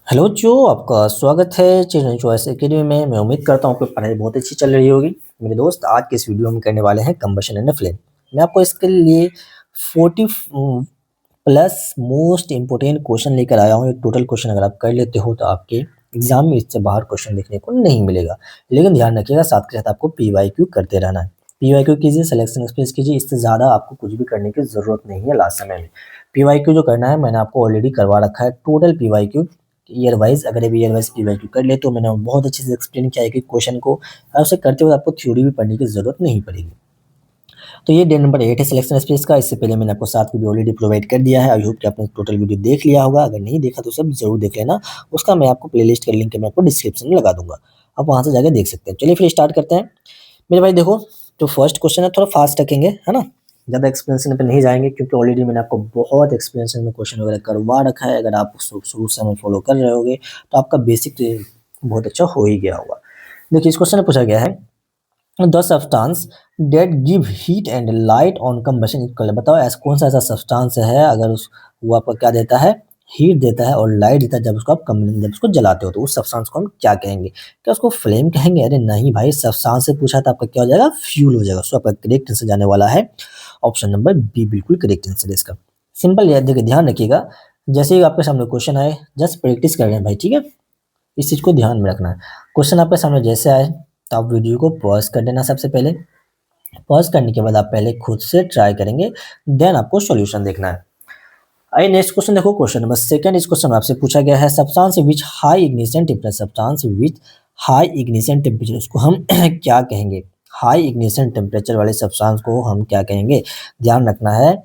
Hello जो आपका स्वागत है चिल्ड्रन चॉइस एकेडमी में। मैं उम्मीद करता हूँ आपकी पढ़ाई बहुत अच्छी चल रही होगी। मेरे दोस्त आज के इस वीडियो में करने वाले हैं कंबशन एंड फ्लेम। मैं आपको इसके लिए 40 प्लस मोस्ट इंपोर्टेंट क्वेश्चन लेकर आया हूँ। एक टोटल क्वेश्चन अगर आप कर लेते हो तो आपके एग्जाम में इससे बाहर क्वेश्चन देखने को नहीं मिलेगा। लेकिन ध्यान रखिएगा साथ के साथ आपको PYQ करते रहना है। PYQ कीजिए, सिलेक्शन एक्सप्रेस कीजिए, इससे ज़्यादा आपको कुछ भी करने की ज़रूरत नहीं है लास्ट समय में। PYQ जो करना है मैंने आपको ऑलरेडी करवा रखा है। टोटल PYQ ईयर वाइज, अगर अभी ईयर वाइज PYQ कर ले तो मैंने बहुत अच्छे से एक्सप्लेन किया है कि क्वेश्चन को, और उसे करते हुए आपको थ्योरी भी पढ़ने की ज़रूरत नहीं पड़ेगी। तो ये डे नंबर 8 है सिलेक्शन स्पेस का। इससे पहले मैंने आपको 7 वीडियो ऑलरेडी प्रोवाइड कर दिया है। आई होप कि आपने टोटल वीडियो देख लिया होगा। अगर नहीं देखा तो सब ज़रूर देख लेना। उसका मैं आपको प्लेलिस्ट का लिंक मैं आपको डिस्क्रिप्शन में लगा दूँगा। आप वहाँ से जाके देख सकते हैं। चलिए फिर स्टार्ट करते हैं। मेरे भाई देखो, जो फर्स्ट क्वेश्चन है थोड़ा फास्ट रखेंगे, है ना? ज़्यादा एक्सप्लेनेशन पे नहीं जाएँगे क्योंकि ऑलरेडी मैंने आपको बहुत एक्सप्लेनेशन में क्वेश्चन वगैरह करवा रखा है। अगर आप शुरू से हमें फॉलो कर रहे होगे तो आपका बेसिक तो बहुत अच्छा हो ही गया होगा। देखिए इस क्वेश्चन में पूछा गया है, the substance that give heat and light on combustion equal. बताओ ऐसा कौन सा ऐसा सब्सटेंस है अगर उस वो आपको क्या देता है, हीट देता है और लाइट देता है जब उसको आप जब उसको जलाते हो तो उस सब्सटेंस को हम क्या कहेंगे? क्या उसको फ्लेम कहेंगे? अरे नहीं भाई, सब्सटेंस से पूछा था आपका क्या हो जाएगा, फ्यूल हो जाएगा। सो आपका करेक्ट आंसर जाने वाला है ऑप्शन नंबर बी, बिल्कुल करेक्ट आंसर है इसका। सिंपल याद देखिए, ध्यान रखिएगा, जैसे ही आपके सामने क्वेश्चन आए जस्ट प्रैक्टिस कर रहे हैं भाई, ठीक है? इस चीज़ को ध्यान में रखना है। क्वेश्चन आपके सामने जैसे आए तो आप वीडियो को पॉज़ कर देना सबसे पहले। पॉज़ करने के बाद आप पहले खुद से ट्राई करेंगे, देन आपको सॉल्यूशन देखना है। आइए नेक्स्ट क्वेश्चन देखो, क्वेश्चन नंबर सेकंड। इस क्वेश्चन में आपसे पूछा गया है substance which high ignition temperature, substance which high ignition temperature, उसको हम क्या कहेंगे? हाई इग्निशन टेम्परेचर वाले सब्सटेंस को हम क्या कहेंगे? ध्यान रखना है,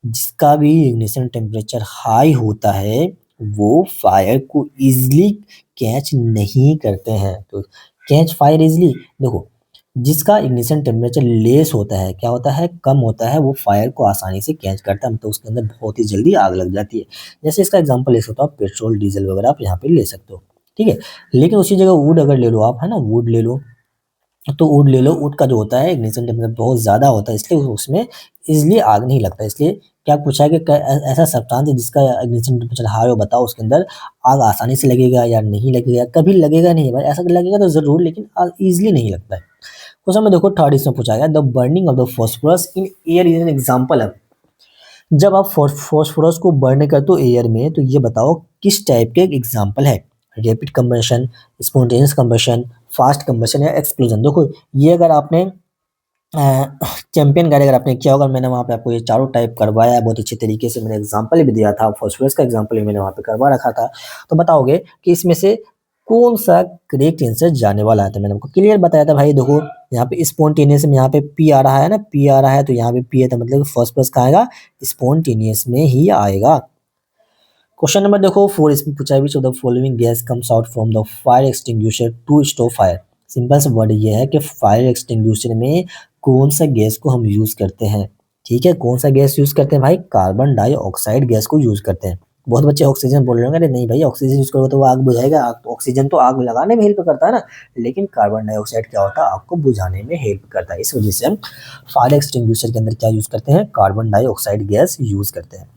जिसका भी इग्निशन टेम्परेचर हाई होता है वो फायर को इजीली कैच नहीं करते हैं। तो कैच फायर इजीली, देखो जिसका इग्निशन टेम्परेचर लेस होता है, क्या होता है, कम होता है, वो फायर को आसानी से कैच करता है, मतलब उसके अंदर बहुत ही जल्दी आग लग जाती है। जैसे इसका एग्जांपल ले सकते हो आप, पेट्रोल डीजल वगैरह आप यहाँ पे ले सकते हो, ठीक है? लेकिन उसी जगह वुड अगर ले लो आप, है ना, वुड ले लो, तो वुड ले लो, वुड का जो होता है इग्निशन टेम्परेचर बहुत ज़्यादा होता है, इसलिए उसमें ईज़िली आग नहीं लगता। इसलिए क्या पूछा है कि ऐसा सब्सटेंस है जिसका इग्निशन टेम्परेचर हाई हो, बताओ उसके अंदर आग आसानी से लगेगा या नहीं लगेगा? कभी लगेगा नहीं भाई, ऐसा लगेगा तो ज़रूर, लेकिन आग ईज़िली नहीं लगता है। क्वेश्चन में देखो थर्ड, इसमें पूछा गया the burning of the phosphorus in air is an example of. जब आप फास्फोरस को बर्न करते हो एयर में तो ये बताओ किस टाइप के एग्जांपल है? Rapid combustion, spontaneous combustion, fast combustion या एक्सप्लोजन। देखो ये अगर आपने चैंपियन गाइड अगर आपने किया होगा, मैंने वहाँ पे आपको ये चारों टाइप करवाया है बहुत अच्छे तरीके से। मैंने एग्जांपल भी दिया था, फास्फोरस का एग्जांपल भी मैंने वहाँ पे करवा रखा था। तो बताओगे कि इसमें से कौन सा करेक्ट आंसर जाने वाला है? तो मैंने आपको क्लियर बताया था भाई, देखो यहाँ पे स्पॉन्टेनियस में यहाँ पे पी आ रहा है ना, पी आ रहा है तो यहाँ पे पी है, तो मतलब फास्फोरस कहाँ आएगा? स्पॉन्टेनियस में ही आएगा। क्वेश्चन नंबर देखो 4, इसमें पूछा है which of the following gas comes out from the fire extinguisher to stop fire. Simple सा वर्ड ये है कि फायर एक्सटिंग्विशर में कौन सा गैस को हम यूज करते हैं, ठीक है? कौन सा गैस यूज करते हैं भाई? कार्बन डाइऑक्साइड गैस को यूज करते हैं। बहुत बच्चे ऑक्सीजन बोल रहे होंगे, अरे नहीं भाई ऑक्सीजन यूज करोगे तो वो आग बुझाएगा। ऑक्सीजन तो आग लगाने में हेल्प करता है ना, लेकिन कार्बन डाइऑक्साइड क्या होता है, आग को बुझाने में हेल्प करता है। इस वजह से हम फायर एक्सटिंग्विशर के अंदर क्या यूज करते हैं? कार्बन डाइऑक्साइड गैस यूज करते हैं।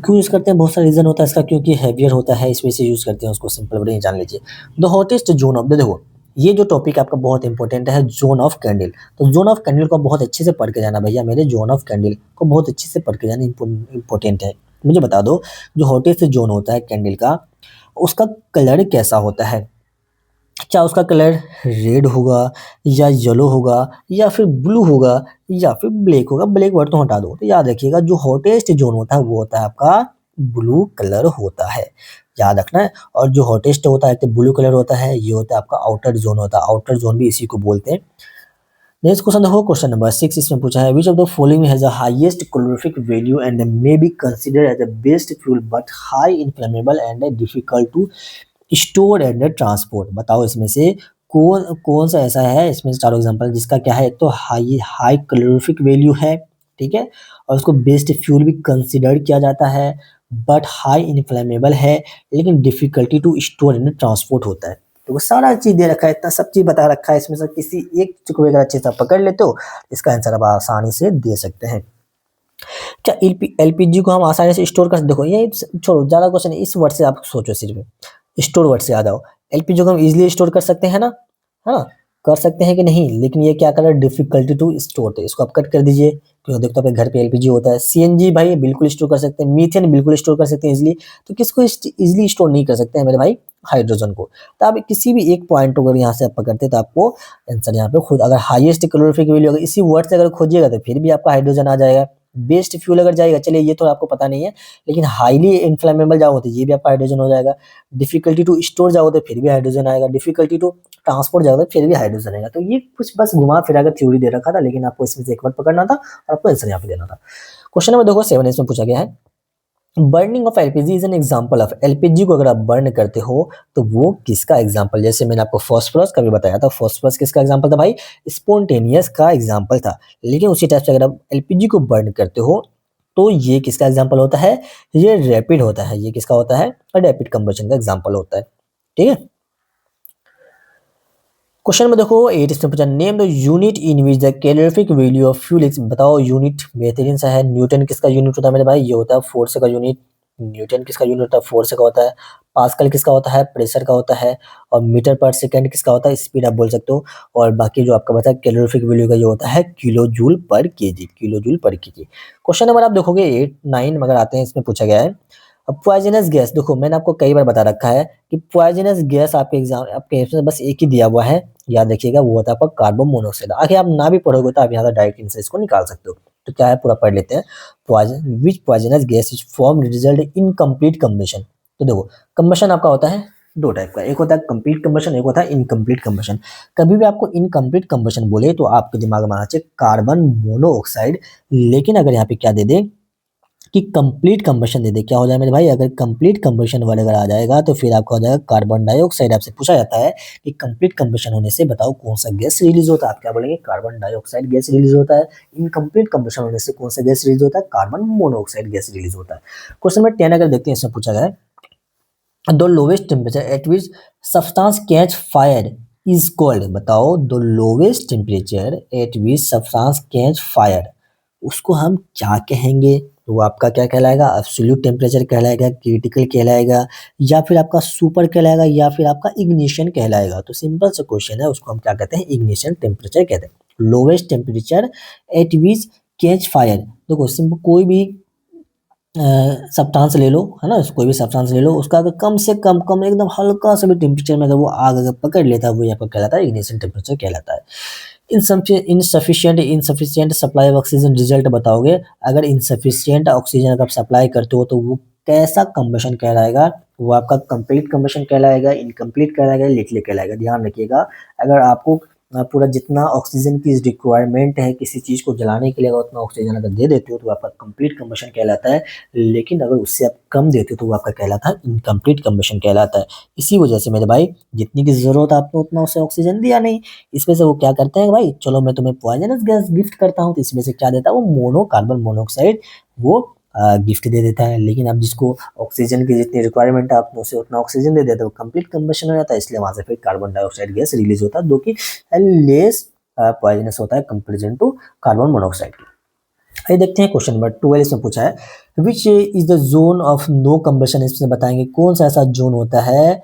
क्यों यूज़ करते हैं? बहुत सारा रीज़न होता है इसका, क्योंकि हेवियर होता है इस वजह से यूज़ करते हैं उसको। सिंपल वर्ड में जान लीजिए। The hottest zone of the, देखो ये जो टॉपिक आपका बहुत इंपॉर्टेंट है, जोन ऑफ कैंडल। तो जोन ऑफ कैंडल को बहुत अच्छे से पढ़ के जाना भैया मेरे, जोन ऑफ कैंडल को बहुत अच्छे से पढ़ के जाना इंपॉर्टेंट है। मुझे बता दो जो हॉटेस्ट जोन होता है कैंडल का, उसका कलर कैसा होता है? क्या उसका कलर रेड होगा या येलो होगा या फिर ब्लू होगा या फिर ब्लैक होगा? ब्लैक वर्ड तो हटा दो। तो याद रखिएगा जो हॉटेस्ट जोन होता है वो होता है आपका ब्लू कलर होता है, याद रखना है। और जो हॉटेस्ट होता है तो ब्लू कलर होता है, ये होता है आपका आउटर जोन होता है। आउटर जोन भी इसी को बोलते हैं। नेक्स्ट क्वेश्चन देखो, क्वेश्चन नंबर 6, इसमें पूछा है which of the following has the highest calorific value and may be considered as the best fuel but high inflammable and difficult to store and transport. बताओ इसमें से कौन कौन सा ऐसा है, इसमें से चारों एग्जांपल जिसका क्या है, एक तो हाई हाई कैलोरीफिक वैल्यू है, ठीक है, और उसको बेस्ट फ्यूल भी कंसीडर किया जाता है, बट हाई इन्फ्लेमेबल है, लेकिन difficulty to store and transport होता है। तो वो सारा चीज दे रखा है, इतना सब चीज बता रखा है, इसमें से किसी एक चीज को अगर अच्छे से पकड़ लेते हो इसका आंसर आप आसानी से दे सकते हैं। क्या एलपीजी को हम आसानी से स्टोर कर, देखो ये छोड़ो ज़्यादा क्वेश्चन, इस वर्ड से आप सोचो सिर्फ, स्टोर वर्ड से आ जाओ। एलपीजी को हम इजीली स्टोर कर सकते हैं ना, है ना? कर सकते हैं कि नहीं? लेकिन ये क्या कर रहा है, डिफिकल्टी टू स्टोर, तो इसको आप कट कर दीजिए। क्यों, देखो तो आपके घर पे एलपीजी होता है। सीएनजी भाई बिल्कुल स्टोर कर सकते हैं, मीथेन बिल्कुल स्टोर कर सकते हैं इजीली। तो किसको इजीली स्टोर नहीं कर सकते हैं मेरे भाई? हाइड्रोजन को। तो आप किसी भी एक पॉइंट को अगर यहाँ से आप पकड़ते हैं तो आपको आंसर यहाँ पे खुद, अगर हाईएस्ट कैलोरीफिक वैल्यू अगर इसी वर्ड से अगर खोजिएगा तो फिर भी आपका हाइड्रोजन आ जाएगा। बेस्ट फ्यूल अगर जाएगा, चलिए ये तो आपको पता नहीं है, लेकिन हाईली इन्फ्लेमेबल जाओ तो ये भी आपका हाइड्रोजन हो जाएगा। डिफिकल्टी टू स्टोर जाओ तो फिर भी हाइड्रोजन आएगा। डिफिकल्टी टू ट्रांसपोर्ट जाओ तो फिर भी हाइड्रोजन आएगा। तो ये कुछ बस घुमा फिरा कर थ्योरी दे रखा था, लेकिन आपको इसमें से एक वर्ड पकड़ना था और आपको आंसर यहाँ पे देना था। क्वेश्चन नंबर देखो 7 इसमें पूछा गया है, burning of LPG is an example of, LPG को अगर आप बर्न करते हो तो वो किसका एग्जांपल? जैसे मैंने आपको फास्फोरस का भी बताया था, फास्फोरस किसका एग्जांपल था भाई? स्पोंटेनियस का एग्जांपल था। लेकिन उसी टाइप से अगर आप एलपीजी को बर्न करते हो तो ये किसका एग्जांपल होता है? ये रैपिड होता है। ये किसका होता है? रैपिड कंबशन का एग्जांपल होता है। ठीक है। क्वेश्चन में देखो 8 इसमें पूछा, name the unit in which the calorific value of fuel is, बताओ यूनिट। बेहतरीन सा है। न्यूटन किसका यूनिट होता है मेरे भाई? ये होता है फोर्स का यूनिट। न्यूटन किसका यूनिट होता है? फोर्स का होता है। पास्कल किसका होता है? प्रेशर का होता है। और मीटर पर सेकंड किसका होता है? स्पीड आप बोल सकते हो। और बाकी जो आपका बता है कैलोरीफिक वैल्यू का, ये होता है किलो जूल पर केजी, किलो जूल पर केजी। क्वेश्चन नंबर आप देखोगे 8 9 मगर आते हैं, इसमें पूछा गया है, अब पॉइजनस गैस, देखो मैंने आपको कई बार बता रखा है कि पॉइजनस गैस आपके एग्जाम, आपके इसमें बस एक ही दिया हुआ है, याद रखिएगा, वो होता है आपका कार्बन मोनोऑक्साइड। आगे आप ना भी पढ़ोगे तो आप यहाँ से डायरेक्ट आंसर इसको निकाल सकते हो। तो क्या है, पूरा पढ़ लेते हैं। Poison which poisonous gas is form result in complete combustion. तो देखो कम्बशन आपका होता है दो टाइप का, एक होता है कंप्लीट कम्बशन, एक होता है इनकम्प्लीट कम्बशन। कभी भी आपको इनकम्प्लीट कम्बशन बोले तो आपके दिमाग में आना चाहिए कार्बन मोनोऑक्साइड। लेकिन अगर यहाँ पे क्या दे दे कि कंप्लीट कंबशन दे दे, क्या हो जाए मेरे भाई? अगर कंप्लीट कंबशन वर्ड अगर आ जाएगा तो फिर आपका हो जाएगा कार्बन डाइऑक्साइड। आपसे पूछा जाता है कि कंप्लीट कंबशन होने से बताओ कौन सा गैस रिलीज होता है, आप क्या बोलेंगे? कार्बन डाइऑक्साइड गैस रिलीज होता है। इनकम्प्लीट कंबशन होने से कौन सा गैस रिलीज होता है? कार्बन मोनोऑक्साइड गैस रिलीज होता है। क्वेश्चन नंबर 10 अगर देखते हैं, इसमें पूछा गया है, the lowest temperature at which substance catch fire is called, बताओ the lowest temperature at which substance catch fire, उसको हम क्या कहेंगे? तो वो आपका क्या कहलाएगा? एब्सोल्यूट टेम्परेचर कहलाएगा, क्रिटिकल कहलाएगा, या फिर आपका सुपर कहलाएगा, या फिर आपका इग्निशन कहलाएगा? तो सिंपल सा क्वेश्चन है, उसको हम क्या कहते हैं? इग्निशन टेम्परेचर कहते हैं। Lowest temperature at which catch fire, देखो सिंपल कोई भी सब्सटेंस ले लो, है ना, कोई भी सब्सटेंस ले लो, उसका अगर कम से कम एकदम हल्का सा भी टेम्परेचर में अगर वो आग अगर पकड़ लेता है, वो यहाँ पर कहलाता है इग्निशन टेम्परेचर कहलाता है। Insufficient supply of oxygen result बताओगे, अगर इनसफिशिएंट ऑक्सीजन अगर आप सप्लाई करते हो तो वो कैसा कंबशन कहलाएगा? वो आपका कंप्लीट कंबशन कहलाएगा, इनकम्प्लीट कहलाएगा, लिटिल कहलाएगा? ध्यान रखिएगा, अगर आपको पूरा जितना ऑक्सीजन की रिक्वायरमेंट है किसी चीज़ को जलाने के लिए, अगर उतना ऑक्सीजन अगर दे देते हो तो आपका कंप्लीट कंबशन कहलाता है। लेकिन अगर उससे आप कम देते हो तो वो आपका कहलाता है इनकम्प्लीट कंबशन कहलाता है। इसी वजह से मेरे भाई जितनी की ज़रूरत है आपने उतना उसे ऑक्सीजन दिया नहीं, इसमें से वो क्या करते हैं भाई, चलो मैं तुम्हें पॉइजनस गैस गिफ्ट करता हूँ, तो इसमें से क्या देता है वो कार्बन मोनोऑक्साइड वो गिफ्ट दे देता है। लेकिन अब जिसको ऑक्सीजन की जितनी रिक्वायरमेंट है आपने उसे उतना ऑक्सीजन दे देते हो, कंप्लीट कंबशन हो जाता है, इसलिए वहां से फिर कार्बन डाइऑक्साइड गैस रिलीज होता है, जो कि लेस पॉइजनस होता है कंपेरिजन टू कार्बन मोनोऑक्साइड। आइए देखते हैं क्वेश्चन नंबर 12 इसमें पूछा है, which is the zone of no combustion, इसमें बताएंगे कौन सा ऐसा जोन होता है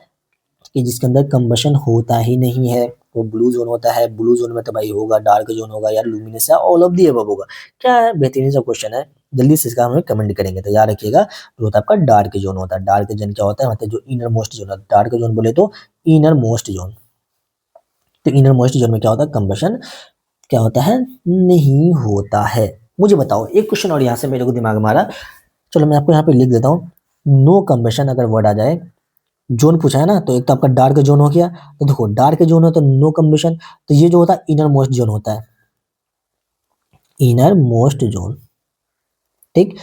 कि जिसके अंदर कंबशन होता ही नहीं है। वो ब्लू जोन होता है। ब्लू जोन में तो भाई होगा, डार्क जोन होगा या लुमिनस है, ऑल ऑफ दी अबव होगा। क्या है, बेहतरीन सा क्वेश्चन है, जल्दी से इसका हमें कमेंट करेंगे। तो याद रखिएगा जो होता है आपका डार्क जोन होता है। डार्क जोन क्या होता है? मतलब जो इनर मोस्ट जोन है, डार्क जोन बोले तो इनर मोस्ट जोन। तो इनर मोस्ट जोन में क्या होता है? कंबशन क्या होता है? नहीं होता है। मुझे बताओ एक क्वेश्चन और यहाँ से मेरे को दिमाग में आ रहा, चलो मैं आपको यहाँ पे लिख देता हूँ। नो कंबशन अगर वर्ड आ जाए, जोन पूछा है ना, तो एक तो आपका डार्क जोन हो गया, तो देखो डार्क जोन हो तो नो कंबशन, तो ये जो होता है इनर मोस्ट जोन होता है, इनर मोस्ट जोन। ठीक।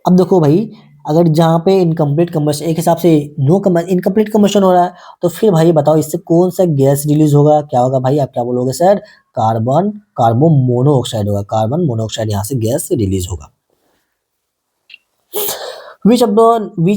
अब देखो भाई, अगर जहाँ पे इनकम्प्लीट कंबशन एक हिसाब से नो इनकम्प्लीट कंबशन हो रहा है, तो फिर भाई बताओ इससे कौन सा गैस रिलीज होगा? क्या होगा भाई? आप क्या बोलोगे सर? कार्बन मोनोऑक्साइड होगा। कार्बन मोनोऑक्साइड यहाँ से गैस रिलीज होगा। Which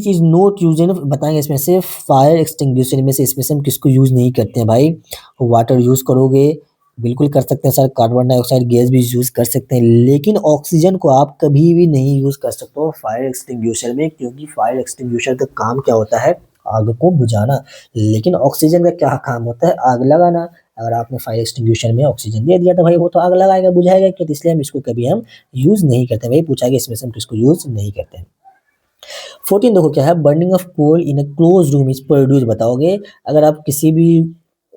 is not use in, बताएंगे इसमें से फायर एक्सटिंग्विशर में से, इसमें से हम किसको यूज नहीं करते हैं भाई? वाटर यूज करोगे, बिल्कुल कर सकते हैं सर, कार्बन डाइऑक्साइड गैस भी यूज़ कर सकते हैं, लेकिन ऑक्सीजन को आप कभी भी नहीं यूज़ कर सकते हो फायर एक्सटिंग्विशर में, क्योंकि फायर एक्सटिंग्विशर का काम क्या होता है? आग को बुझाना। लेकिन ऑक्सीजन का क्या काम होता है? आग लगाना। अगर आपने फायर एक्सटिंग्विशर में ऑक्सीजन दे दिया तो भाई वो तो आग लगाएगा, बुझाएगा क्यों? तो इसलिए हम इसको कभी हम यूज़ नहीं करते। वही पूछा गया इसमें से हम किसको यूज़ नहीं करते हैं। 14 देखो क्या है, burning of coal in a close room is produce, बताओगे अगर आप किसी भी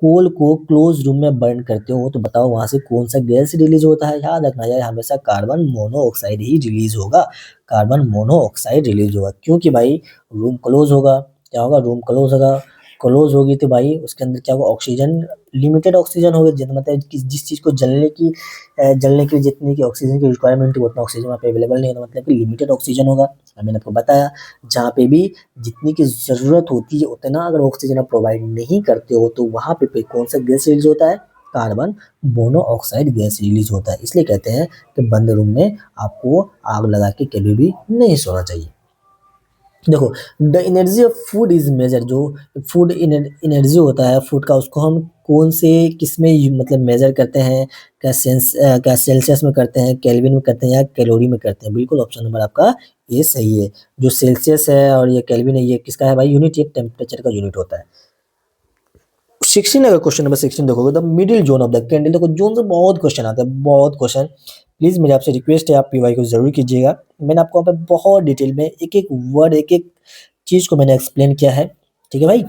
कोल को क्लोज रूम में बर्न करते हो तो बताओ वहां से कौन सा गैस रिलीज होता है? याद रखना यार, हमेशा कार्बन मोनोऑक्साइड ही रिलीज होगा। कार्बन मोनोऑक्साइड रिलीज होगा, क्योंकि भाई रूम क्लोज होगा। क्या होगा? रूम क्लोज होगा। क्लोज होगी तो भाई उसके अंदर क्या होगा? ऑक्सीजन, लिमिटेड ऑक्सीजन होगा, मतलब जिस चीज को जलने के लिए जितनी की ऑक्सीजन की रिक्वायरमेंट है उतना ऑक्सीजन वहाँ पे अवेलेबल नहीं होगा, मतलब कि लिमिटेड ऑक्सीजन होगा। मैंने आपको बताया, जहाँ पे भी जितनी की ज़रूरत होती है उतना अगर ऑक्सीजन आप प्रोवाइड नहीं करते हो तो वहाँ पे कौन सा गैस रिलीज होता है? कार्बन मोनोऑक्साइड गैस रिलीज होता है। इसलिए कहते हैं कि बंद रूम में आपको आग लगा के कभी भी नहीं सोना चाहिए। देखो, the energy of food is major, जो फूड एनर्जी होता है फूड का, उसको हम कौन से किस में मतलब मेजर करते हैं? क्या सेल्सियस में करते हैं, केल्विन में करते हैं, या कैलोरी में करते हैं? बिल्कुल ऑप्शन नंबर आपका ये सही है। जो सेल्सियस है और ये केल्विन है, ये किसका है भाई? यूनिट, ये टेम्परेचर का यूनिट होता है। 16, अगर क्वेश्चन नंबर 16 देखोगे, the middle zone of the candle, देखो जोन से बहुत क्वेश्चन आते हैं, बहुत क्वेश्चन। प्लीज मेरी आपसे रिक्वेस्ट है, आप पीवाई को जरूर कीजिएगा। मैंने आपको यहाँ पे बहुत डिटेल में एक एक वर्ड, एक एक चीज को मैंने एक्सप्लेन किया है। ठीक है भाई,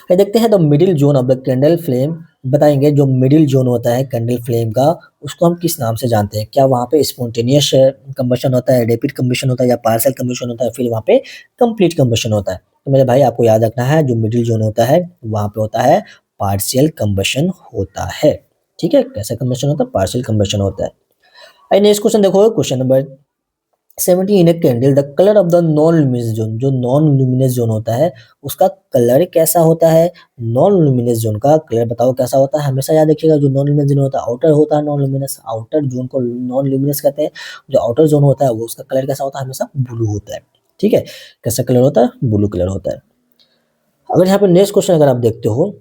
ये देखते हैं the middle zone of the candle flame. बताएंगे जो मिडिल जोन होता है कैंडल फ्लेम का, उसको हम किस नाम से जानते हैं? क्या वहाँ पे स्पॉन्टेनियस कंबशन होता है, रैपिड कंबशन होता है, या पार्शियल कंबशन होता है, फिर वहाँ पे कंप्लीट कंबशन होता है? तो मेरे भाई आपको याद रखना है, जो मिडिल जोन होता है वहाँ पे होता है पार्शियल कंबशन होता है। ठीक है, कैसा कंबशन होता है? पार्शियल कंबशन होता है। नेक्स्ट क्वेश्चन देखो, question number 70, in a candle the colour of the non luminous zone, जो नॉन लुमिनस जोन होता है उसका कलर कैसा होता है? नॉन लुमिनस जोन का कलर बताओ कैसा होता है? हमेशा याद रखिएगा, जो नॉन लुमिनस जोन होता है आउटर होता है, नॉन लुमिनस आउटर जोन को नॉन लुमिनस कहते हैं। जो आउटर जोन होता है वो उसका कलर कैसा होता है? हमेशा ब्लू होता है। ठीक है, कैसा कलर होता है? ब्लू कलर होता है। अगर यहाँ पे नेक्स्ट क्वेश्चन अगर आप देखते हो,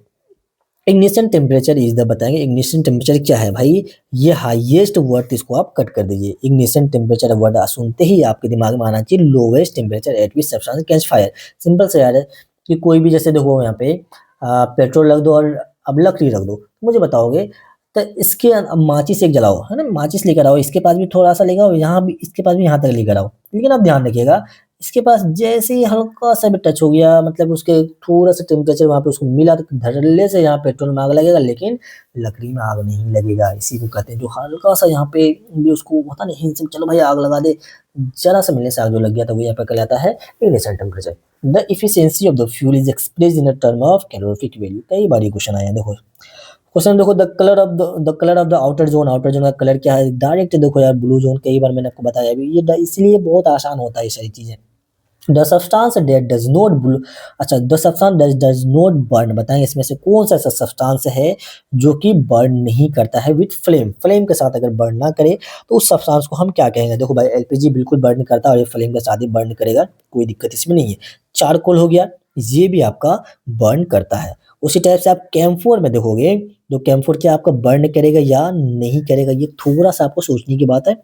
इग्निशन टेम्परेचर इज द, बताएंगे इग्निशन टेम्परेचर क्या है भाई? ये हाईएस्ट वर्ड, इसको आप कट कर दीजिए। इग्निशन टेम्परेचर वर्ड सुनते ही आपके दिमाग में आना चाहिए lowest temperature at which substance catch fire. Simple से यार है कि कोई भी, जैसे देखो यहाँ पे पेट्रोल रख दो और अब लकड़ी रख दो, तो मुझे बताओगे तो इसके माचिस एक जलाओ, है ना, माचिस लेकर आओ, इसके पास भी थोड़ा सा लेकर आओ, यहाँ भी इसके पास भी यहाँ तक लेकर आओ, लेकिन आप ध्यान रखिएगा इसके पास जैसे ही हल्का सा भी टच हो गया, मतलब उसके थोड़ा सा टेम्परेचर वहाँ पे उसको मिला तो धड़ल्ले से यहाँ पेट्रोल में आग लगेगा, लेकिन लकड़ी में आग नहीं लगेगा। इसी को कहते हैं, जो हल्का सा यहाँ पे भी उसको होता नहीं, चलो भाई आग लगा दे, जरा सा मिलने से आग जो लग गया तो वो यहाँ पे कहलाता है ignition temperature. The efficiency of the fuel is expressed in a term of calorific value. कई बार ये क्वेश्चन आया है, देखो क्वेश्चन देखो, the colour of the outer zone का कलर क्या है? डायरेक्ट देखो यार, ब्लू जोन, कई बार मैंने आपको बताया अभी, ये इसलिए बहुत आसान होता है ये सारी चीजें। The substance that does not blue, अच्छा the substance that does not burn, बताएं इसमें से कौन सा ऐसा सब्सटेंस है जो कि बर्न नहीं करता है विथ फ्लेम? फ्लेम के साथ अगर बर्न ना करे तो उस सब्सटेंस को हम क्या कहेंगे? देखो भाई, एलपीजी बिल्कुल बर्न करता है और ये फ्लेम के साथ ही बर्न करेगा, कोई दिक्कत इसमें नहीं है। चारकोल हो गया, ये भी आपका बर्न करता है। उसी टाइप से आप कैम्फोर में देखोगे, तो कैम्फोर क्या आपका बर्न करेगा या नहीं करेगा? ये थोड़ा सा आपको सोचने की बात है।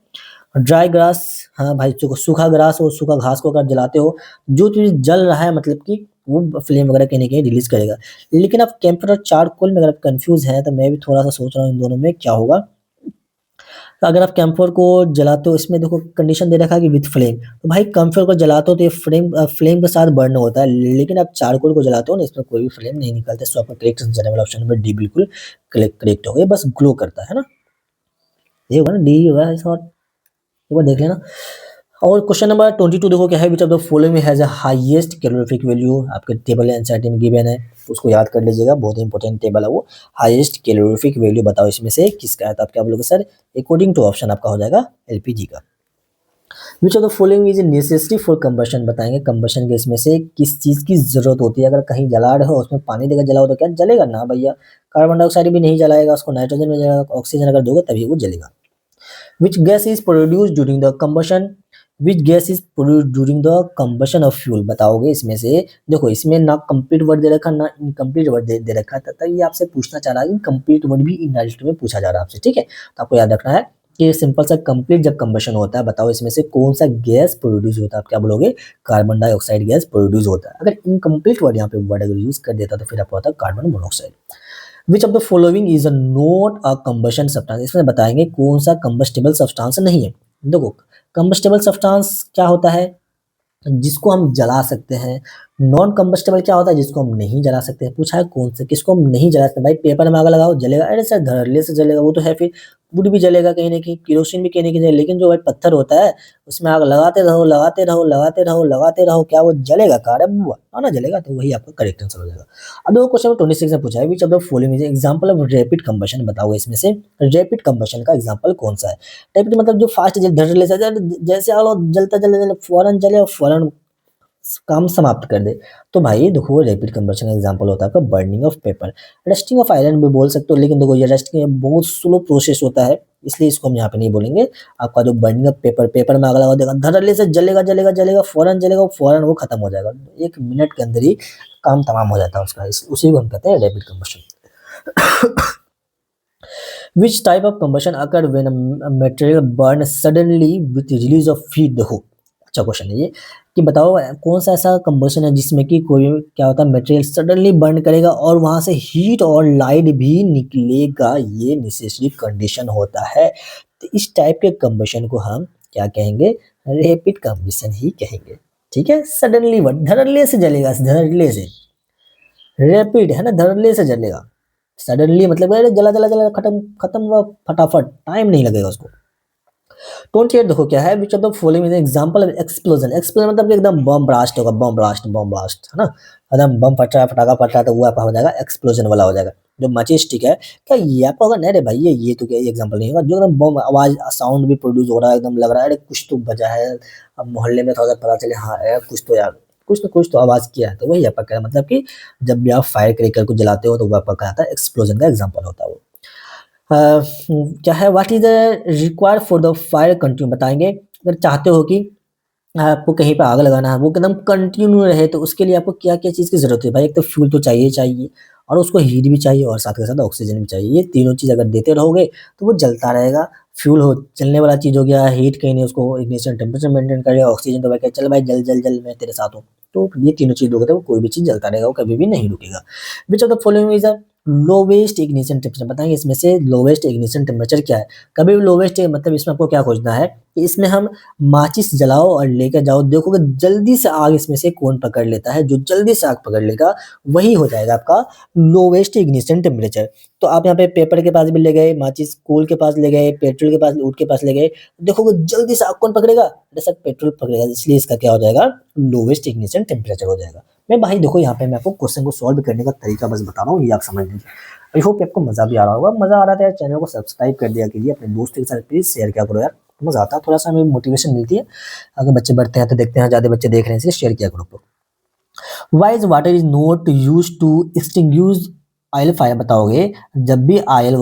ड्राई ग्रास, हाँ भाई, सूखा ग्रास और सूखा घास को अगर जलाते हो, जो चीज जल रहा है मतलब कि वो फ्लेम वगैरह कहीं ना कहीं रिलीज करेगा। लेकिन आप कैंपर और चारकोल में अगर आप कंफ्यूज हैं तो मैं भी थोड़ा सा सोच रहा हूँ इन दोनों में क्या होगा। तो अगर आप कैंपर को जलाते हो, इसमें देखो कंडीशन दे रखा है कि विथ फ्लेम, तो भाई कैंपर को जलाते हो तो ये फ्लेम के साथ बर्न होता है, लेकिन आप चारकोल को जलाते हो ना, इसमें कोई भी फ्लेम नहीं निकलता। सो आपका करेक्ट आंसर है ऑप्शन नंबर डी, बिल्कुल करेक्ट हो गया, बस ग्लो करता है ना, ये होगा ना, डी होगा इस, और एक बार देख लेना। और क्वेश्चन नंबर 22 देखो क्या है, which of the following has a highest calorific value? आपके टेबल एनसीईआरटी में गिवन है, उसको याद कर लीजिएगा, बहुत इंपॉर्टेंट टेबल है वो। हाईएस्ट कैलोरीफिक वैल्यू बताओ इसमें से किसका है? तो आप क्या बोलोगे सर? अकॉर्डिंग टू ऑप्शन आपका हो जाएगा एलपीजी का। विच of the following is necessary for combustion, बताएंगे कंबशन के इसमें से किस चीज की जरूरत होती है? अगर कहीं जला रहे हो उसमें पानी देकर जलाओ तो क्या जलेगा? ना भैया, कार्बन डाइऑक्साइड भी नहीं जलाएगा, उसको नाइट्रोजन में जलाएगा, ऑक्सीजन अगर दोगे तभी वो जलेगा। Which gas is produced during the combustion? Which gas is produced during the combustion of fuel, बताओगे इसमें से। देखो इसमें ना कंप्लीट वर्ड दे रखा ना इनकम्प्लीट वर्ड दे रखा है, तथा ये आपसे पूछना चाह रहा है कंप्लीट वर्ड भी इनडायरेक्ट में पूछा जा रहा है आपसे, ठीक है। तो आपको याद रखना है कि सिंपल सा कंप्लीट जब कंबशन होता है, बताओ इसमें से कौन सा गैस प्रोड्यूस होता है, आप क्या बोलोगे, कार्बन डाइऑक्साइड गैस प्रोड्यूस होता है। अगर इनकम्प्लीट वर्ड यहाँ पे वर्ड अगर यूज कर देता तो फिर आपको होता है carbon monoxide. Which of the following is a not a combustion substance, इसमें बताएंगे कौन सा कंबस्टेबल सब्सटेंस नहीं है। देखो कंबस्टेबल सब्सटेंस क्या होता है, जिसको हम जला सकते हैं। नॉन कंबस्टेबल क्या होता है, जिसको हम नहीं जला सकते हैं। पूछा है कौन से, किसको हम नहीं जला सकते। भाई पेपर में आग लगाओ जलेगा, अरे सर धड़ल्ले से जलेगा, वो तो है, फिर वुड भी जलेगा कहीं ना कहीं, केरोसिन भी कहीं ना कहीं, लेकिन जो भाई पत्थर होता है उसमें आग लगाते रहो लगाते रहो लगाते रहो लगाते रहो, क्या वो जलेगा, कार्बन ना जलेगा, तो वही आपका करेक्ट आंसर हो जाएगा। अब देखो क्वेश्चन 26 में पूछा है which of the following is example of rapid combustion, बताओ इसमें से रैपिड कंबशन का एग्जांपल कौन सा है। रैपिड मतलब जो फास्ट धड़ल्ले से जैसे आग जलता जलता फौरन जले और फौरन काम समाप्त कर दे। तो भाई देखो रैपिड कंबशन का एग्जांपल होता है आपका burning of paper, rusting of iron भी बोल सकते हो, लेकिन देखो ये रस्टिंग बहुत स्लो प्रोसेस होता है, इसलिए इसको हम यहाँ पे नहीं बोलेंगे। आपका जो बर्निंग ऑफ पेपर, पेपर में आग लगा देगा धड़ल्ले से जलेगा जलेगा जलेगा, फौरन जलेगा, फौरन वो खत्म हो जाएगा, 1 मिनट के अंदर ही काम तमाम हो जाता है उसका, उसी को हम कहते हैं rapid combustion. Which type of combustion occur when a material burn suddenly with the release of heat, देखो अच्छा क्वेश्चन है ये, कि बताओ कौन सा ऐसा कंबशन है जिसमें कि कोई क्या होता है मटेरियल सडनली बर्न करेगा और वहां से हीट और लाइट भी निकलेगा, ये नेसेसरी कंडीशन होता है। तो इस टाइप के कंबशन को हम क्या कहेंगे, रैपिड कंबशन ही कहेंगे, ठीक है। सडनली धड़ल्ले से जलेगा, धड़ल्ले से, रैपिड है ना, धड़ल्ले से जलेगा, सडनली मतलब अरे जला जला जला खत्म खत्म हुआ फटाफट, टाइम नहीं लगेगा उसको। 28 देखो क्या है, which of the following is example of explosion, explosion मतलब कि एकदम बम ब्लास्ट होगा, बम ब्लास्ट है ना, एकदम बम फट रहा है, पटाखा फट रहा है, तो वो आपका हो जाएगा एक्सप्लोजन वाला हो जाएगा। जो मैचिस स्टिक है, क्या ये आपका होगा, नहीं रे भाई ये तो क्या एग्जांपल नहीं होगा, जो एकदम बम आवाज साउंड भी प्रोड्यूस हो रहा है, एकदम लग रहा है अरे कुछ तो बजा है, अब मोहल्ले में थोड़ा सा पता चले हाँ यार कुछ तो, यार कुछ ना कुछ तो आवाज किया है, तो वही आपका क्या मतलब कि जब भी आप फायर क्रैकर को जलाते हो तो वो आपका कहता है एक्सप्लोजन का एग्जांपल होता है वो। क्या है, what is the required for the fire continue, बताएंगे अगर चाहते हो कि आपको कहीं पे आग लगाना है वो एकदम कंटिन्यू रहे, तो उसके लिए आपको क्या क्या चीज़ की जरूरत है। भाई एक तो फ्यूल तो चाहिए चाहिए, और उसको हीट भी चाहिए, और साथ के साथ ऑक्सीजन भी चाहिए। ये तीनों चीज़ अगर देते रहोगे तो वो जलता रहेगा। फ्यूल हो चलने वाला चीज़ हो गया, हीट कहीं नहीं, उसको इग्निशन टेम्परेचर मेंटेन करेगा, ऑक्सीजन तो भाई क्या चल भाई जल जल जल मैं तेरे साथ हूँ। तो ये तीनों चीज़ दोगे तो कोई भी चीज़ जलता रहेगा, वो कभी भी नहीं रुकेगा। विच of the following is a lowest ignition temperature, बताएंगे इसमें से लोवेस्ट इग्निशन टेम्परेचर क्या है। कभी भी लोवेस्ट मतलब इसमें आपको क्या खोजना है कि इसमें हम माचिस जलाओ और लेकर जाओ, देखोगे जल्दी से आग इसमें से कौन पकड़ लेता है, जो जल्दी से आग पकड़ लेगा वही हो जाएगा आपका लोवेस्ट इग्निशन टेम्परेचर। तो आप यहाँ पे पेपर के पास भी ले गए, माचिस कोल के पास ले गए, पेट्रोल के पास ऊट के पास ले गए, देखोगे जल्दी से आग कौन पकड़ेगा, अरे सर पेट्रोल पकड़ेगा, इसलिए इसका क्या हो जाएगा, लोवेस्ट इग्निशन टेम्परेचर हो जाएगा। मैं भाई देखो यहाँ पे मैं आपको क्वेश्चन को सॉल्व करने का तरीका बस बता रहा हूँ, ये आप समझ लीजिए। आई होप आपको मजा भी आ रहा होगा, मजा आ रहा था यार चैनल को सब्सक्राइब कर दिया कीजिए, अपने दोस्तों के साथ प्लीज शेयर किया करो यार, मजा आता है, थोड़ा सा हमें मोटिवेशन मिलती है। अगर बच्चे बढ़ते हैं तो देखते हैं ज्यादा बच्चे देख रहे हैं, इसलिए शेयर किया करो। Why is water is not use to extinguish oil fire, बताओगे जब भी ऑयल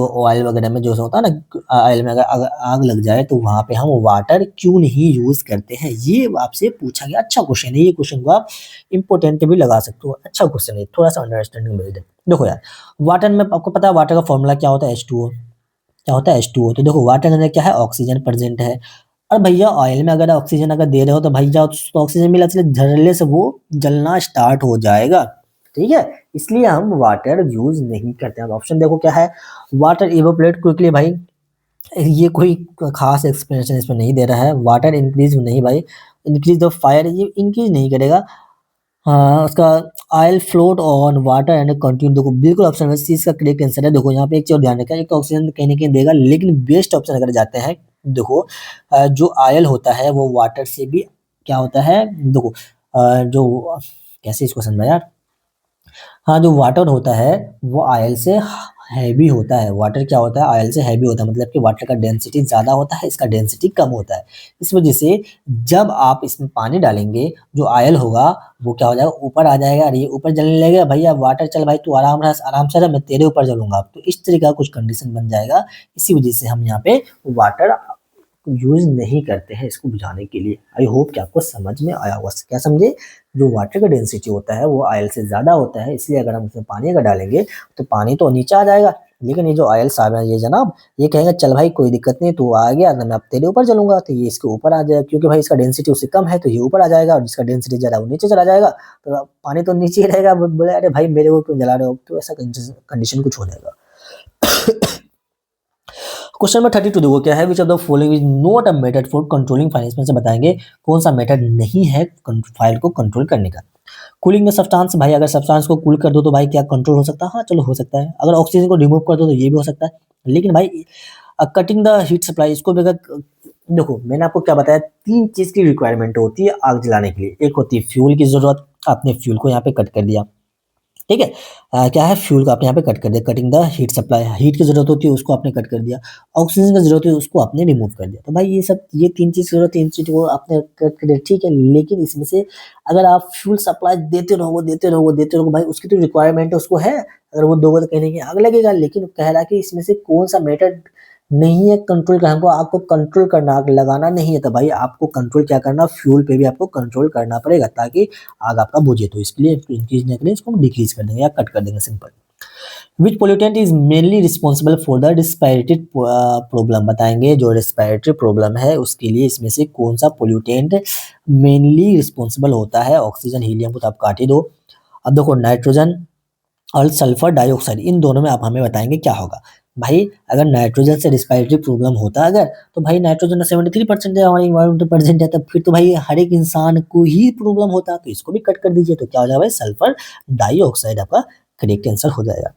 वगैरह में जो होता है ना, ऑयल में अगर आग लग जाए तो वहां पे हम वाटर क्यों नहीं यूज करते हैं, ये आपसे पूछा गया। अच्छा क्वेश्चन है, ये क्वेश्चन को आप इंपोर्टेंट भी लगा सकते हो, अच्छा क्वेश्चन है, थोड़ा सा अंडरस्टैंडिंग मिल जाए। देखो यार वाटर में आपको पता है वाटर का फॉर्मूला क्या होता है, H2O, क्या होता है H2O। तो देखो वाटर के अंदर क्या है, ऑक्सीजन प्रेजेंट है, और भैया ऑयल में अगर ऑक्सीजन अगर दे रहे हो तो भैया तो ऑक्सीजन मिला, इसलिए झरने से वो जलना स्टार्ट हो जाएगा, ठीक है। इसलिए हम वाटर यूज नहीं करते हैं। ऑप्शन देखो क्या है, वाटर इवेपोरेट क्विकली, भाई ये कोई खास एक्सप्लेनेशन इसमें नहीं दे रहा है। वाटर इंक्रीज नहीं भाई, इंक्रीज द फायर ये इंक्रीज नहीं करेगा। हाँ उसका oil float on water and continue, देखो बिल्कुल ऑप्शन में सी इसका करेक्ट आंसर है। देखो यहाँ पे एक चीज और ध्यान रखा है, एक तो ऑक्सीजन कहीं ना कहीं देगा, लेकिन बेस्ट ऑप्शन अगर जाते हैं, देखो जो ऑयल होता है वो वाटर से भी क्या होता है, देखो जो कैसे इसको समझा यार, हाँ जो वाटर होता है वो ऑयल से हैवी होता है। वाटर क्या होता है, ऑयल से हैवी होता है, मतलब कि वाटर का डेंसिटी ज़्यादा होता है, इसका डेंसिटी कम होता है। इस वजह से जब आप इसमें पानी डालेंगे, जो ऑयल होगा वो क्या हो जाएगा, ऊपर आ जाएगा, और ये ऊपर जलने लगेगा, भैया वाटर चल भाई तू आराम से रह, मैं तेरे ऊपर जलूंगा। तो इस तरीके का कुछ कंडीशन बन जाएगा, इसी वजह से हम यहाँ पे वाटर यूज़ नहीं करते हैं इसको बुझाने के लिए। आई होप कि आपको समझ में आया होगा। क्या समझे? जो वाटर का डेंसिटी होता है वो ऑयल से ज़्यादा होता है, इसलिए अगर हम उसमें पानी अगर डालेंगे तो पानी तो नीचे आ जाएगा, लेकिन ये जो ऑयल साहब हैं ये जनाब, ये कहेंगे चल भाई कोई दिक्कत नहीं, तू आ गया तो मैं अब तेरे ऊपर चलूँगा, तो ये इसके ऊपर आ जाएगा, क्योंकि भाई इसका डेंसिटी उससे कम है तो ये ऊपर आ जाएगा, और जिसका डेंसिटी ज़्यादा है वो नीचे चला जाएगा। तो अब पानी तो नीचे ही रहेगा, बोले अरे भाई मेरे को क्यों जला रहे हो? तो ऐसा कंडीशन कुछ हो जाएगा। क्वेश्चन नंबर 32 देखो क्या है, which of the following is not a method for controlling fire. इसमें से बताएंगे कौन सा मेथड नहीं है फायर को कंट्रोल करने का। कूलिंग द सब्सटेंस, भाई अगर सब्सटेंस को कूल कर दो तो भाई क्या कंट्रोल हो सकता है? हाँ चलो हो सकता है। अगर ऑक्सीजन को रिमूव कर दो तो ये भी हो सकता है। लेकिन भाई कटिंग द हीट सप्लाई, इसको भी अगर देखो मैंने आपको क्या बताया, 3 चीज़ की रिक्वायरमेंट होती है आग जलाने के लिए। एक होती है फ्यूल की ज़रूरत, आपने फ्यूल को यहाँ पे कट कर दिया, ठीक है। क्या है, फ्यूल को आपने यहाँ पे कट कर दिया, cutting the heat supply, heat की ज़रूरत होती है उसको आपने कट कर दिया। ऑक्सीजन की ज़रूरत है उसको आपने रिमूव कर दिया। तो भाई ये 3 चीज़ की ज़रूरत है, इन चीज़ को आपने कट कर दिया, ठीक है। लेकिन इसमें से अगर आप फ्यूल सप्लाई देते रहोगे भाई, उसकी तो रिक्वायरमेंट है, उसको है। अगर वो दोगे तो कहीं न कहीं आग लगेगा। लेकिन कह रहा है कि इसमें से कौन-सा मेथड नहीं है कंट्रोल का, हमको आग को कंट्रोल करना, आग लगाना नहीं है। तो भाई आपको कंट्रोल क्या करना, फ्यूल पे भी आपको कंट्रोल करना पड़ेगा ताकि आग आपका बुझे। तो इसके लिए इसको इंक्रीज़ नहीं करें, इसको हम डिक्रीज़ कर देंगे या कट कर देंगे, simple. Which pollutant is mainly responsible for the respiratory problem, बताएँगे जो रिस्पिरेटरी प्रॉब्लम है उसके लिए इसमें से कौन-सा पोल्यूटेंट मेनली रिस्पांसिबल होता है। ऑक्सीजन, हीलियम को तो आप काट ही दो। अब देखो नाइट्रोजन और सल्फर डाइऑक्साइड, इन दोनों में आप हमें बताएँगे क्या होगा। भाई अगर नाइट्रोजन से रिस्पिरेटरी प्रॉब्लम होता अगर, तो भाई नाइट्रोजन 73% है, हमारी एनवायरमेंटल परसेंट है, तब फिर तो भाई हर एक इंसान को ही प्रॉब्लम होता। तो इसको भी कट कर दीजिए, तो क्या हो जाएगा भाई, सल्फर डाइऑक्साइड आपका करेक्ट आंसर हो जाएगा।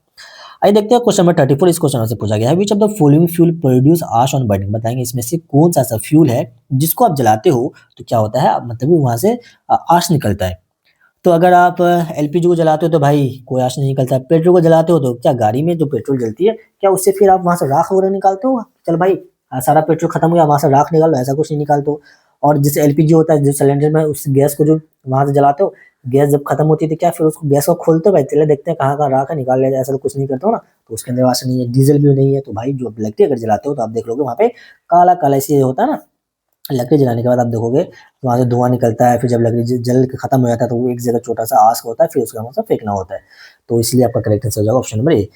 आइए देखते हैं क्वेश्चन नंबर 34। इस क्वेश्चन से पूछा गया है, which of the following fuel produce आश ऑन बर्निंग, बताएंगे इसमें से कौन सा ऐसा फ्यूल है जिसको आप जलाते हो तो क्या होता है, मतलब वहां से आश निकलता है। तो अगर आप एलपीजी को जलाते हो तो भाई कोई आश नहीं निकलता। पेट्रोल को जलाते हो तो क्या गाड़ी में जो पेट्रोल जलती है, क्या उससे फिर आप वहाँ से राख वगैरह निकालते हो? चल भाई सारा पेट्रोल खत्म हो गया, वहाँ से राख निकाल लो, ऐसा कुछ नहीं निकालते हो। और जैसे एलपीजी होता है, जो सिलेंडर में उस गैस को जो वहाँ से जलाते हो, गैस जब खत्म होती है तो क्या फिर उसको गैस को खोलते हो भाई, चले देखते हैं कहाँ-कहाँ राख है, निकाल लिया, ऐसा तो कुछ नहीं करते हो ना। तो उसके अंदर वाशर नहीं है, डीज़ल भी नहीं है। तो भाई जो इलेक्ट्रिक अगर जलाते हो तो आप देख लोगे वहाँ पे काला-काला ऐसे होता है ना, लकड़ी जलाने के बाद आप देखोगे वहाँ से धुआँ निकलता है। फिर जब लकड़ी जल के खत्म हो जाता है तो वो एक जगह छोटा-सा आस्क होता है, फिर उसको वहाँ से फेंकना होता है। तो इसलिए आपका करेक्ट आंसर हो जाएगा option number A.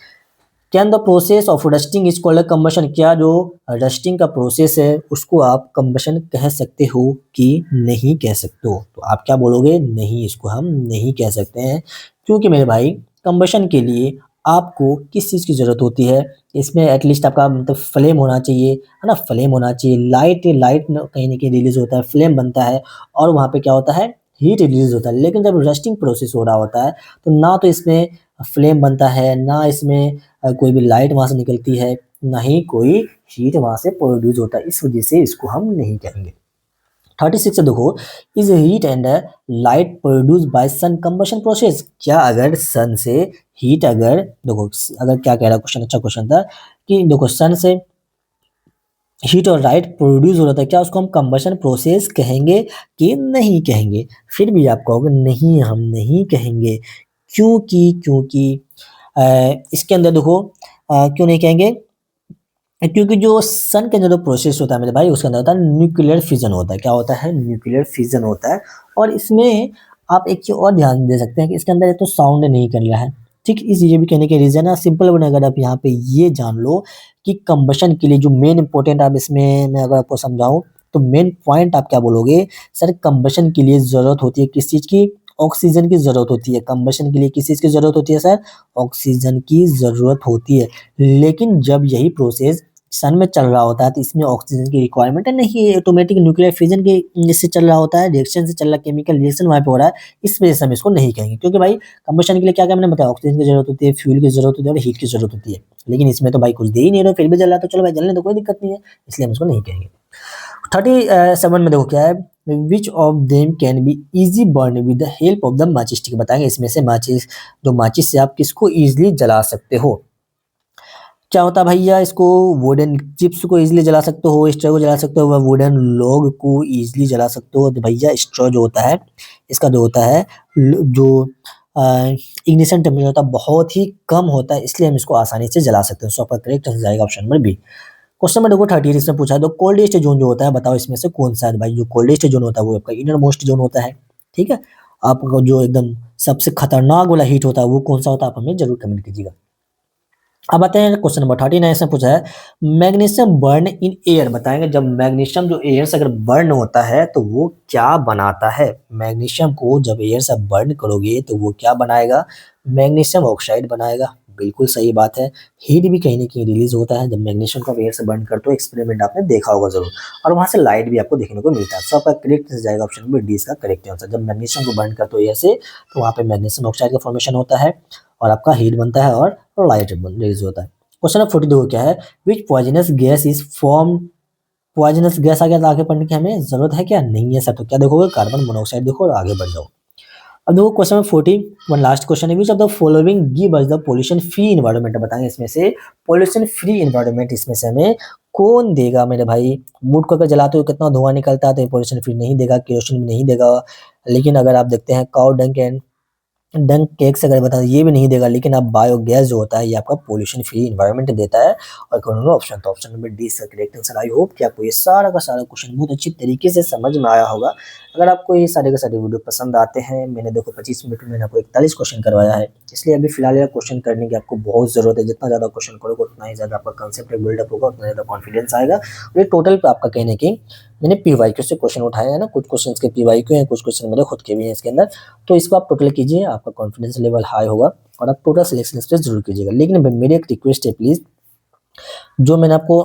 Can the process of rusting is called a combustion, क्या जो रस्टिंग का प्रोसेस है उसको आप कंबशन कह सकते हो कि नहीं कह सकते हो? तो आप क्या बोलोगे, नहीं, इसको हम नहीं कह सकते हैं, क्योंकि मेरे भाई कंबशन के लिए आपको किस चीज़ की ज़रूरत होती है, इसमें एटलीस्ट आपका मतलब फ्लेम होना चाहिए, है ना? फ्लेम होना चाहिए, लाइट लाइट न कहीं न कहीं रिलीज़ होता है, फ्लेम बनता है और वहाँ पे क्या होता है, हीट रिलीज़ होता है। लेकिन जब रस्टिंग प्रोसेस हो रहा होता है, तो ना तो इसमें फ्लेम बनता है, ना इसमें कोई भी लाइट वहाँ से निकलती है, ना ही कोई हीट वहाँ से प्रोड्यूस होता है। इस वजह से इसको हम नहीं कहेंगे। 36 से देखो, is heat and light produce by sun combustion process, क्या अगर सन से हीट, अगर देखो अगर क्या कह रहा है क्वेश्चन, अच्छा क्वेश्चन था कि देखो सन से हीट और लाइट प्रोड्यूस हो रहा था, क्या उसको हम कंबशन प्रोसेस कहेंगे कि नहीं कहेंगे? फिर भी आप कहोगे नहीं, हम नहीं कहेंगे। क्योंकि इसके अंदर देखो क्यों नहीं कहेंगे? क्योंकि जो सन के अंदर जो प्रोसेस होता है मेरे भाई, उसके अंदर होता है न्यूक्लियर फिजन होता है। क्या होता है? न्यूक्लियर फिजन होता है। और इसमें आप एक चीज़ और ध्यान दे सकते हैं कि इसके अंदर एक तो साउंड नहीं कर रहा है, ठीक? इस ये भी कहने का रीज़न है सिंपल वन, अगर आप यहाँ पे ये जान लो कि कंबशन के लिए जो मेन इंपॉर्टेंट आप इसमें मैं अगर आपको समझाऊँ, तो मेन पॉइंट आप क्या बोलोगे? सर कंबशन के लिए ज़रूरत होती है किस चीज़ की? ऑक्सीजन की ज़रूरत होती है। कंबशन के लिए किस चीज़ की ज़रूरत होती है सर? ऑक्सीजन की ज़रूरत होती है। लेकिन जब यही प्रोसेस सन में चल रहा होता है तो इसमें ऑक्सीजन की रिक्वायरमेंट है नहीं, ये ऑटोमेटिक न्यूक्लियर फिजन के जिससे चल रहा होता है, रिएक्शन से चल रहा है, केमिकल रिएक्शन वहाँ पे हो रहा है। इस वजह से हम इसको नहीं कहेंगे, क्योंकि भाई कंबशन के लिए क्या-क्या मैंने बताया, ऑक्सीजन की ज़रूरत होती है, फ्यूल की ज़रूरत होती है और हीट की ज़रूरत होती है। लेकिन इसमें तो भाई कुछ दे ही नहीं रहे हो, फिर भी जल रहा है, तो चलो भाई जलने दो, कोई दिक्कत नहीं है, इसलिए हम इसको नहीं कहेंगे। 37 में देखो क्या है, which of them can be easy burn with the help of the माचिस स्टिक, बताएँगे इसमें से माचिस से आप किसको ईज़िली जला सकते हो? क्या होता है भैया, इसको वुडन चिप्स को इजीली जला सकते हो, स्ट्रॉ को जला सकते हो, वुडन लॉग को इजीली जला सकते हो। तो भैया स्ट्रॉ जो होता है, इसका जो होता है जो इग्निशन टेम्परेचर होता है बहुत ही कम होता है, इसलिए हम इसको आसानी से जला सकते हैं। सो आपका करेक्ट आंसर जाएगा option number B. Question number देखो 38 इसमें पूछा है, तो कोल्डेस्ट जोन जो होता है बताओ इसमें से कौन सा है भाई। जो कोल्डेस्ट जोन होता है वो आपका इनर मोस्ट जोन होता है, ठीक है। आपको जो एकदम सबसे खतरनाक वाला हीट होता है वो कौन सा होता है, आप हमें जरूर कमेंट कीजिएगा। अब आते हैं क्वेश्चन नंबर 39 में पूछा है, मैग्नीशियम बर्न इन एयर, बताएंगे जब मैग्नीशियम जो एयर से अगर बर्न होता है तो वो क्या बनाता है। मैग्नीशियम को जब एयर से बर्न करोगे तो वो क्या बनाएगा, मैग्नीशियम ऑक्साइड बनाएगा। बिल्कुल सही बात है। हीट भी कहीं ना कहीं रिलीज होता है जब मैग्नीशियम को आप एयर से बर्न करते हो, एक्सपेरिमेंट आपने देखा होगा जरूर, और वहां से लाइट भी आपको देखने को मिलता है। सो आपका करेक्ट जाएगा ऑप्शन नंबर डी इसका करेक्ट आंसर। जब मैग्नीशियम को बर्न करते हो एयर से तो वहां पे मैग्नीशियम ऑक्साइड का फॉर्मेशन होता है और आपका हीट बनता है और लाइट रिलीज होता है। क्वेश्चन नंबर 42 क्या है, which poisonous gas is form, poisonous gas आगे आगे पढ़ने की हमें जरूरत है क्या, नहीं है सर। तो क्या देखोगे, कार्बन मोनोऑक्साइड देखो और आगे बढ़ जाओ। अब देखो क्वेश्चन नंबर 41 लास्ट क्वेश्चन है, which of the following give us the pollution free environment, बताएंगे इसमें से पोल्यूशन फ्री एनवायरनमेंट इसमें से हमें कौन देगा मेरे भाई। वुड को अगर जलाते हो कितना धुआं निकलता है, तो पोल्यूशन फ्री नहीं देगा, केरोसिन भी नहीं देगा। लेकिन अगर आप देखते हैं काउ डंक एंड डंक केक्स अगर बता ये भी नहीं देगा, लेकिन अब बायोगैस जो होता है ये आपका पोल्यूशन फ्री एनवायरनमेंट देता है। और कौन ऑप्शन, तो ऑप्शन नंबर डी इसका करेक्ट आंसर। आई होप कि आपको ये सारा का सारा क्वेश्चन बहुत अच्छी तरीके से समझ में आया होगा। अगर आपको ये सारे के सारे वीडियो पसंद आते हैं, मैंने देखो 25 मिनट में मैंने आपको 41 क्वेश्चन करवाया है, इसलिए अभी फिलहाल ये क्वेश्चन करने की आपको बहुत जरूरत है। जितना ज्यादा क्वेश्चन करोगे उतना ही ज्यादा आपका कंसेप्ट बिल्डअप होगा, उतना ज्यादा कॉन्फिडेंस आएगा। और ये टोटल पे आपका कहने की मैंने पीवाईक्यू से क्वेश्चन उठाया है ना, कुछ क्वेश्चन के पीवाईक्यू हैं, कुछ क्वेश्चन मेरे खुद के भी हैं इसके अंदर। तो इसको आप टोटल कीजिए, आपका कॉन्फिडेंस लेवल हाई होगा और आप टोटल सिलेक्शन स्टेज जरूर कीजिएगा। लेकिन मेरी एक रिक्वेस्ट है प्लीज, जो मैंने आपको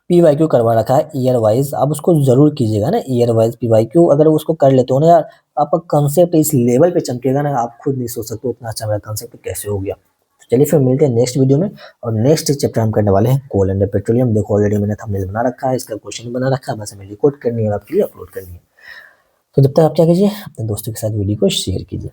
पीवाईक्यू करवा रखा है ईयर वाइज, आप उसको जरूर कीजिएगा ना। ईयर वाइज पीवाईक्यू अगर उसको कर लेते हो ना यार, आपका कंसेप्ट इस लेवल पे चमकेगा ना, आप खुद नहीं सोच सकते इतना अच्छा मेरा कंसेप्ट कैसे हो गया। तो चलिए फिर मिलते हैं नेक्स्ट वीडियो में। और नेक्स्ट चैप्टर हम करने वाले हैं कोल एंड पेट्रोलियम। देखो ऑलरेडी मैंने थंबनेल बना रखा है, इसका क्वेश्चन बना रखा है, बस हमें रिकॉर्ड करनी है और आपके लिए अपलोड करनी है। तो जब तक आप क्या कीजिए, अपने दोस्तों के साथ वीडियो को शेयर कीजिए।